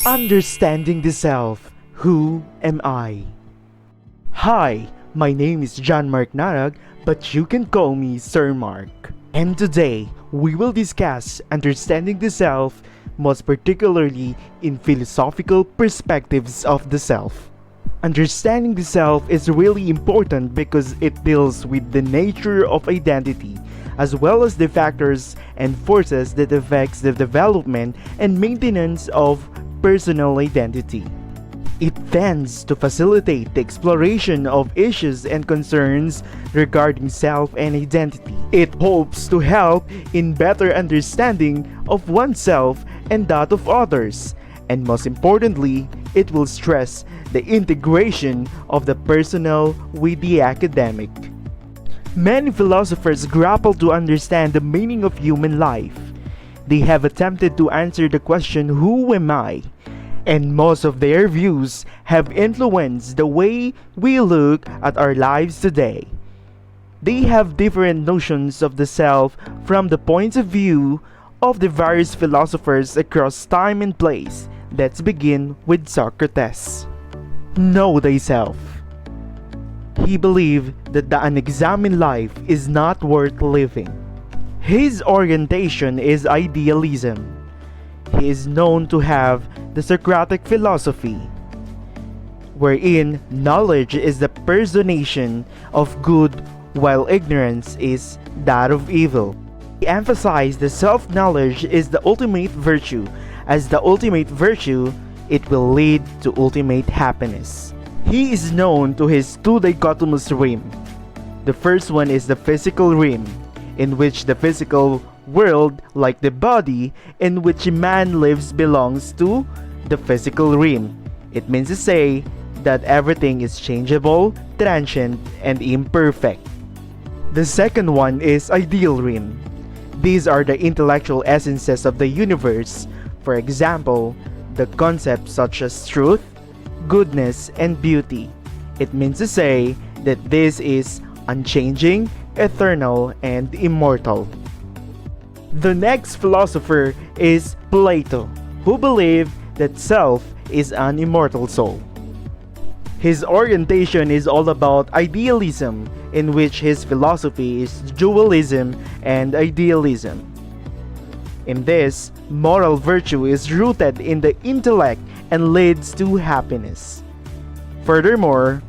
Understanding the Self. Who am I? Hi, my name is John Mark Narag, but you can call me Sir Mark. And today, we will discuss understanding the self, most particularly in philosophical perspectives of the self. Understanding the self is really important because it deals with the nature of identity, as well as the factors and forces that affects the development and maintenance of personal identity. It tends to facilitate the exploration of issues and concerns regarding self and identity. It hopes to help in better understanding of oneself and that of others. And most importantly, it will stress the integration of the personal with the academic. Many philosophers grapple to understand the meaning of human life. They have attempted to answer the question, who am I? And most of their views have influenced the way we look at our lives today. They have different notions of the self from the points of view of the various philosophers across time and place. Let's begin with Socrates. Know thyself. He believed that the unexamined life is not worth living. His orientation is idealism. He is known to have the Socratic philosophy, wherein knowledge is the personation of good while ignorance is that of evil. He emphasized that self-knowledge is the ultimate virtue. As the ultimate virtue, it will lead to ultimate happiness. He is known to his two dichotomous realm. The first one is the physical realm, in which the physical world, like the body in which man lives, belongs to the physical realm. It means to say that everything is changeable, transient, and imperfect. The second one is ideal realm. These are the intellectual essences of the universe. For example, the concepts such as truth, goodness, and beauty. It means to say that this is unchanging, eternal, and immortal. The next philosopher is Plato, who believed that self is an immortal soul. His orientation is all about idealism, in which his philosophy is dualism and idealism. In this, moral virtue is rooted in the intellect and leads to happiness. Furthermore,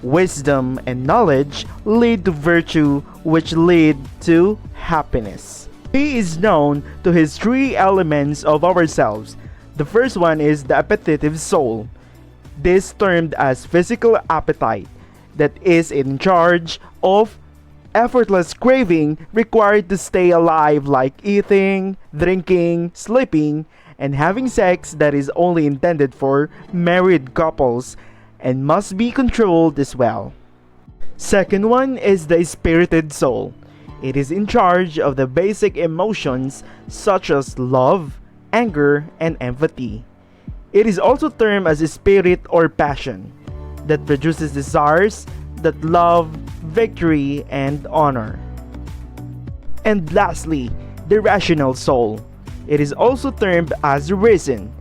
wisdom and knowledge lead to virtue, which lead to happiness. He is known to his three elements of ourselves. The first one is the appetitive soul. This termed as physical appetite that is in charge of effortless craving required to stay alive, like eating, drinking, sleeping, and having sex that is only intended for married couples and must be controlled as well. Second one is the spirited soul. It is in charge of the basic emotions such as love, anger, and empathy. It is also termed as a spirit or passion that produces desires that love, victory, and honor. And lastly, the rational soul. It is also termed as reason,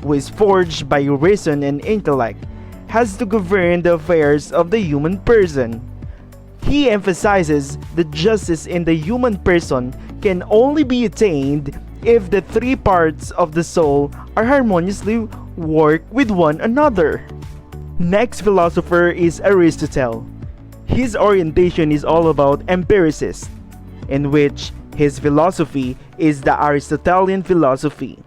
who is forged by reason and intellect, has to govern the affairs of the human person. He emphasizes that justice in the human person can only be attained if the three parts of the soul are harmoniously work with one another. Next philosopher is Aristotle. His orientation is all about empiricist, in which his philosophy is the Aristotelian philosophy.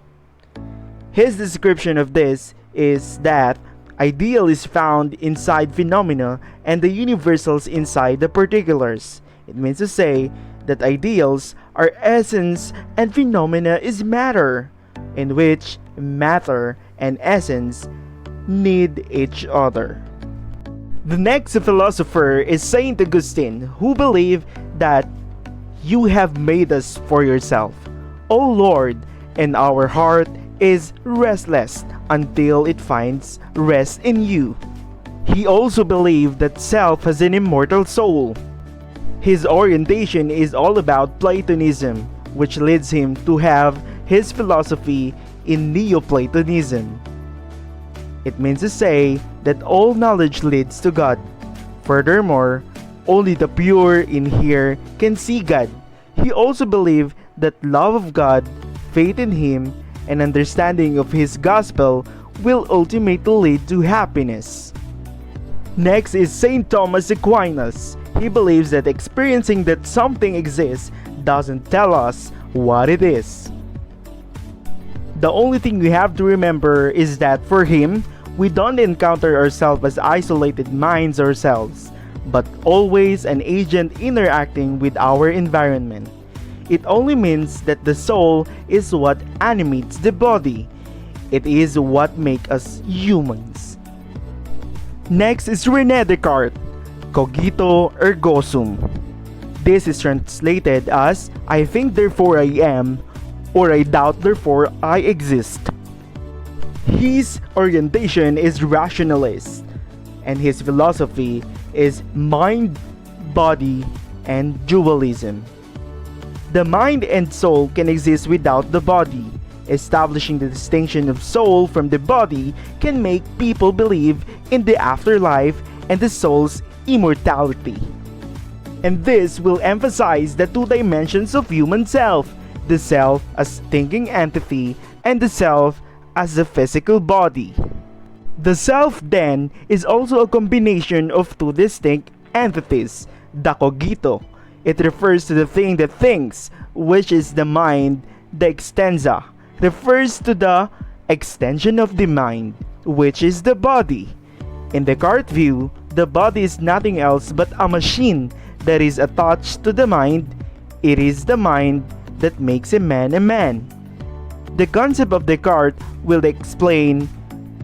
His description of this is that ideal is found inside phenomena and the universals inside the particulars. It means to say that ideals are essence and phenomena is matter, in which matter and essence need each other. The next philosopher is Saint Augustine, who believed that you have made us for yourself, O Lord, and our heart is restless until it finds rest in you. He also believed that self has an immortal soul. His orientation is all about Platonism, which leads him to have his philosophy in Neoplatonism. It means to say that all knowledge leads to God. Furthermore, only the pure in here can see God. He also believed that love of God, faith in Him, and understanding of His gospel will ultimately lead to happiness. Next is St. Thomas Aquinas. He believes that experiencing that something exists doesn't tell us what it is. The only thing we have to remember is that for him, we don't encounter ourselves as isolated minds ourselves, but always an agent interacting with our environment. It only means that the soul is what animates the body. It is what makes us humans. Next is René Descartes, cogito ergo sum. This is translated as I think therefore I am, or I doubt therefore I exist. His orientation is rationalist, and his philosophy is mind, body, and dualism. The mind and soul can exist without the body. Establishing the distinction of soul from the body can make people believe in the afterlife and the soul's immortality. And this will emphasize the two dimensions of human self, the self as thinking entity and the self as the physical body. The self then is also a combination of two distinct entities, the cogito. It refers to the thing that thinks, which is the mind. The extensa refers to the extension of the mind, which is the body. In Descartes' view, the body is nothing else but a machine that is attached to the mind. It is the mind that makes a man a man. The concept of Descartes will explain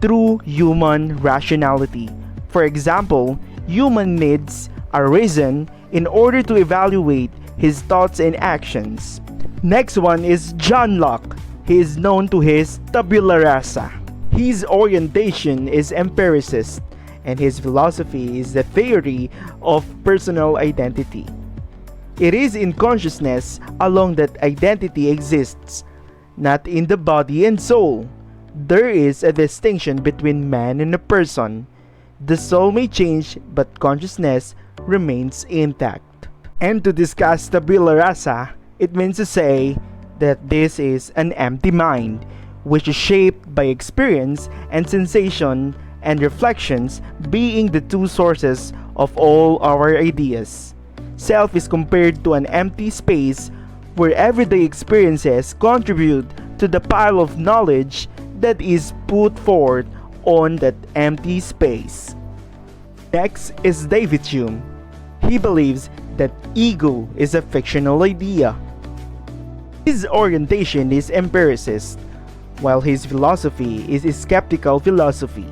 through human rationality. For example, human needs a reason in order to evaluate his thoughts and actions. Next one is John Locke. He is known to his tabula rasa. His orientation is empiricist, and his philosophy is the theory of personal identity. It is in consciousness alone that identity exists, not in the body and soul. There is a distinction between man and a person. The soul may change, but consciousness remains intact. And to discuss tabula rasa, it means to say that this is an empty mind, which is shaped by experience and sensation and reflections being the two sources of all our ideas. Self is compared to an empty space where everyday experiences contribute to the pile of knowledge that is put forth on that empty space. Next is David Hume. He believes that ego is a fictional idea. His orientation is empiricist, while his philosophy is a skeptical philosophy.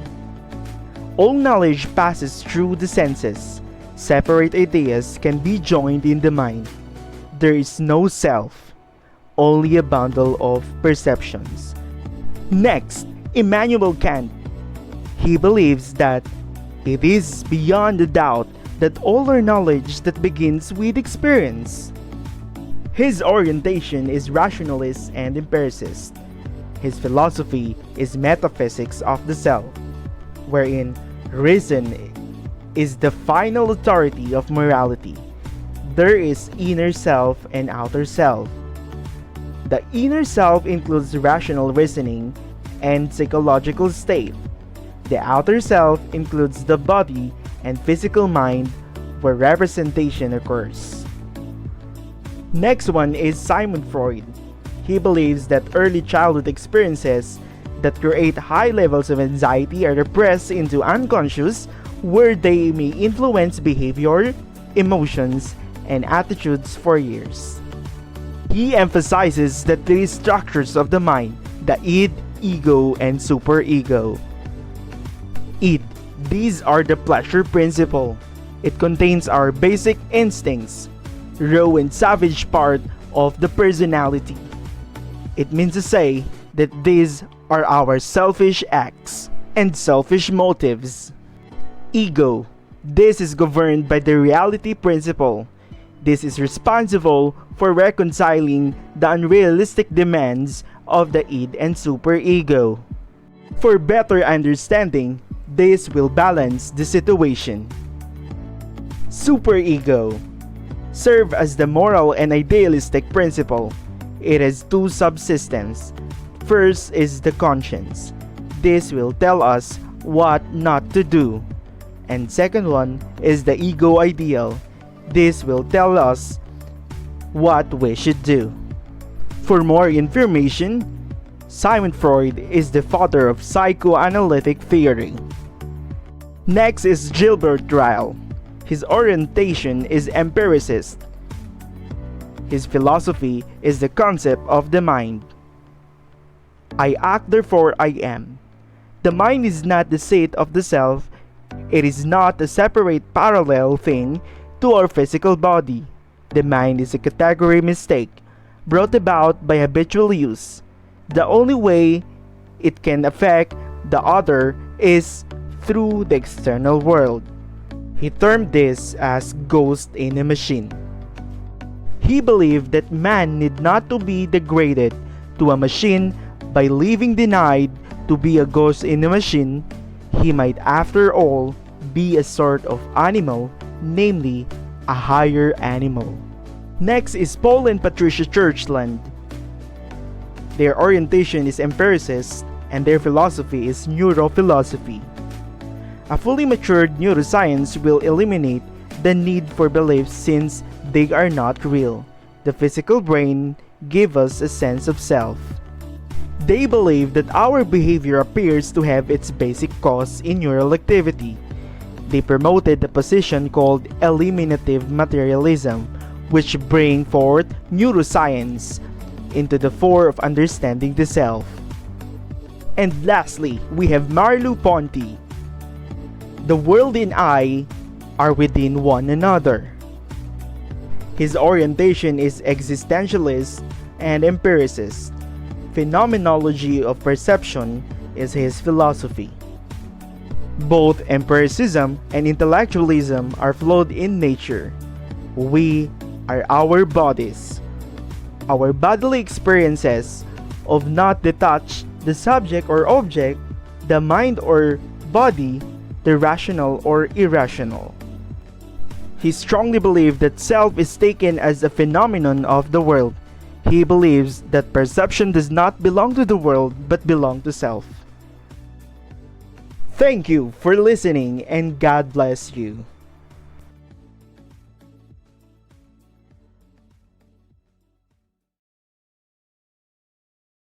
All knowledge passes through the senses. Separate ideas can be joined in the mind. There is no self, only a bundle of perceptions. Next, Immanuel Kant. He believes that it is beyond a doubt that all our knowledge that begins with experience. His orientation is rationalist and empiricist. His philosophy is metaphysics of the self, wherein reason is the final authority of morality. There is inner self and outer self. The inner self includes rational reasoning and psychological state. The outer self includes the body and physical mind where representation occurs. Next one is Sigmund Freud. He believes that early childhood experiences that create high levels of anxiety are repressed into unconscious, where they may influence behavior, emotions, and attitudes for years. He emphasizes the three structures of the mind: the id, ego, and superego. Id. These are the pleasure principle. It contains our basic instincts, raw and savage part of the personality. It means to say that these are our selfish acts and selfish motives. Ego. This is governed by the reality principle. This is responsible for reconciling the unrealistic demands of the id and superego. For better understanding, this will balance the situation. Superego serve as the moral and idealistic principle. It has two subsystems. First is the conscience. This will tell us what not to do. And second one is the ego ideal. This will tell us what we should do. For more information, Sigmund Freud is the father of psychoanalytic theory. Next is Gilbert Ryle. His orientation is empiricist. His philosophy is the concept of the mind. I act, therefore I am. The mind is not the seat of the self. It is not a separate parallel thing to our physical body. The mind is a category mistake brought about by habitual use. The only way it can affect the other is through the external world. He termed this as ghost in a machine. He believed that man need not to be degraded to a machine by living denied to be a ghost in a machine. He might after all be a sort of animal, namely a higher animal. Next is Paul and Patricia Churchland. Their orientation is empiricist and their philosophy is neurophilosophy. A fully matured neuroscience will eliminate the need for beliefs since they are not real. The physical brain gives us a sense of self. They believe that our behavior appears to have its basic cause in neural activity. They promoted a position called eliminative materialism, which bring forth neuroscience into the fore of understanding the self. And lastly, we have Merleau-Ponty. The world and I are within one another. His orientation is existentialist and empiricist. Phenomenology of perception is his philosophy. Both empiricism and intellectualism are flawed in nature. We are our bodies. Our bodily experiences of not detach the subject or object, the mind or body, the rational or irrational. He strongly believed that self is taken as a phenomenon of the world. He believes that perception does not belong to the world but belong to self. Thank you for listening and God bless you.